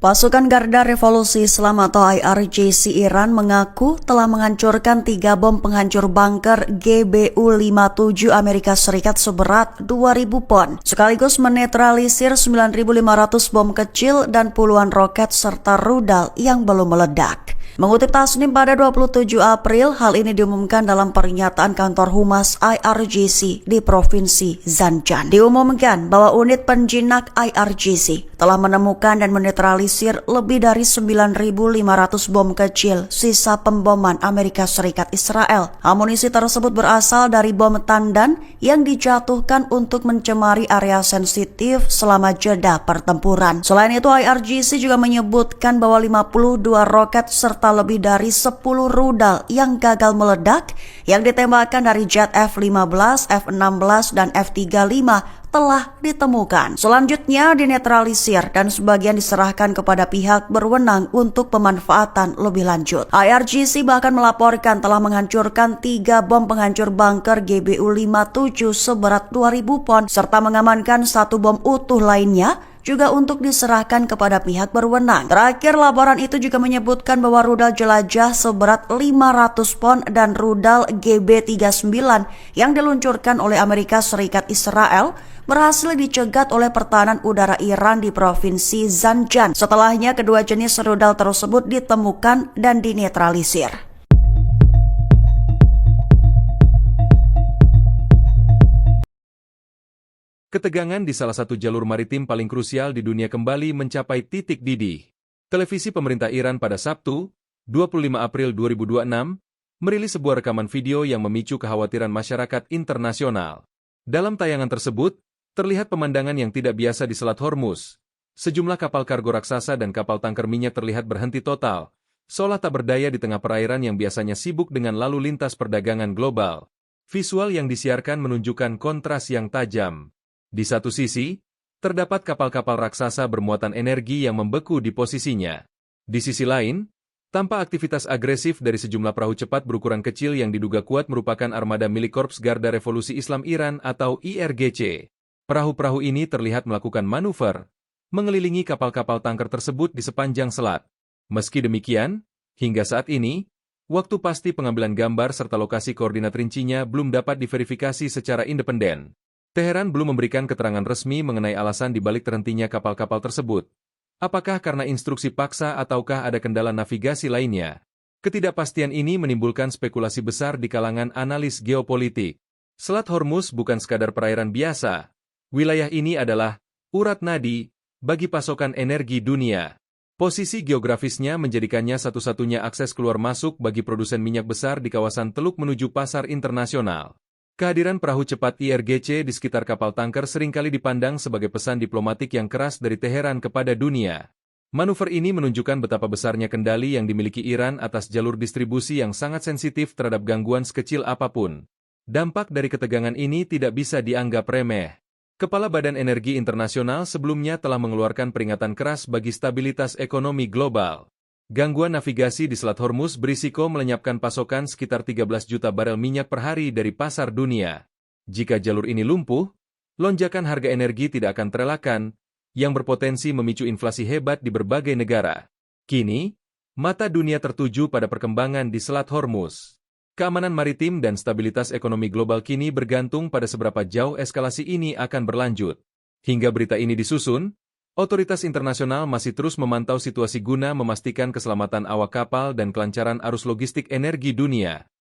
Pasukan Garda Revolusi Islam atau IRGC Iran mengaku telah menghancurkan 3 bom penghancur bunker GBU-57 Amerika Serikat seberat 2.000 pon, sekaligus menetralisir 9.500 bom kecil dan puluhan roket serta rudal yang belum meledak. Mengutip Tasnim pada 27 April, hal ini diumumkan dalam pernyataan kantor Humas IRGC di Provinsi Zanjan. Diumumkan bahwa unit penjinak IRGC telah menemukan dan menetralisir lebih dari 9.500 bom kecil sisa pemboman Amerika Serikat Israel. Amunisi tersebut berasal dari bom tandan yang dijatuhkan untuk mencemari area sensitif selama jeda pertempuran. Selain itu, IRGC juga menyebutkan bahwa 52 roket serta lebih dari 10 rudal yang gagal meledak yang ditembakkan dari jet F-15, F-16, dan F-35 telah ditemukan. Selanjutnya dinetralisir dan sebagian diserahkan kepada pihak berwenang untuk pemanfaatan lebih lanjut. IRGC bahkan melaporkan telah menghancurkan 3 bom penghancur bunker GBU-57 seberat 2.000 pon serta mengamankan 1 bom utuh lainnya juga untuk diserahkan kepada pihak berwenang. Terakhir, laporan itu juga menyebutkan bahwa rudal jelajah seberat 500 pon dan rudal GB-39 yang diluncurkan oleh Amerika Serikat Israel berhasil dicegat oleh pertahanan udara Iran di Provinsi Zanjan. Setelahnya, kedua jenis rudal tersebut ditemukan dan dinetralisir. Ketegangan di salah satu jalur maritim paling krusial di dunia kembali mencapai titik didih. Televisi pemerintah Iran pada Sabtu, 25 April 2026, merilis sebuah rekaman video yang memicu kekhawatiran masyarakat internasional. Dalam tayangan tersebut, terlihat pemandangan yang tidak biasa di Selat Hormuz. Sejumlah kapal kargo raksasa dan kapal tangker minyak terlihat berhenti total, seolah tak berdaya di tengah perairan yang biasanya sibuk dengan lalu lintas perdagangan global. Visual yang disiarkan menunjukkan kontras yang tajam. Di satu sisi, terdapat kapal-kapal raksasa bermuatan energi yang membeku di posisinya. Di sisi lain, tampak aktivitas agresif dari sejumlah perahu cepat berukuran kecil yang diduga kuat merupakan armada milik Korps Garda Revolusi Islam Iran atau IRGC. Perahu-perahu ini terlihat melakukan manuver, mengelilingi kapal-kapal tangker tersebut di sepanjang selat. Meski demikian, hingga saat ini, waktu pasti pengambilan gambar serta lokasi koordinat rincinya belum dapat diverifikasi secara independen. Teheran belum memberikan keterangan resmi mengenai alasan dibalik terhentinya kapal-kapal tersebut. Apakah karena instruksi paksa ataukah ada kendala navigasi lainnya? Ketidakpastian ini menimbulkan spekulasi besar di kalangan analis geopolitik. Selat Hormuz bukan sekadar perairan biasa. Wilayah ini adalah urat nadi bagi pasokan energi dunia. Posisi geografisnya menjadikannya satu-satunya akses keluar masuk bagi produsen minyak besar di kawasan Teluk menuju pasar internasional. Kehadiran perahu cepat IRGC di sekitar kapal tangker seringkali dipandang sebagai pesan diplomatik yang keras dari Teheran kepada dunia. Manuver ini menunjukkan betapa besarnya kendali yang dimiliki Iran atas jalur distribusi yang sangat sensitif terhadap gangguan sekecil apapun. Dampak dari ketegangan ini tidak bisa dianggap remeh. Kepala Badan Energi Internasional sebelumnya telah mengeluarkan peringatan keras bagi stabilitas ekonomi global. Gangguan navigasi di Selat Hormuz berisiko melenyapkan pasokan sekitar 13 juta barel minyak per hari dari pasar dunia. Jika jalur ini lumpuh, lonjakan harga energi tidak akan terelakkan, yang berpotensi memicu inflasi hebat di berbagai negara. Kini, mata dunia tertuju pada perkembangan di Selat Hormuz. Keamanan maritim dan stabilitas ekonomi global kini bergantung pada seberapa jauh eskalasi ini akan berlanjut. Hingga berita ini disusun, otoritas internasional masih terus memantau situasi guna memastikan keselamatan awak kapal dan kelancaran arus logistik energi dunia.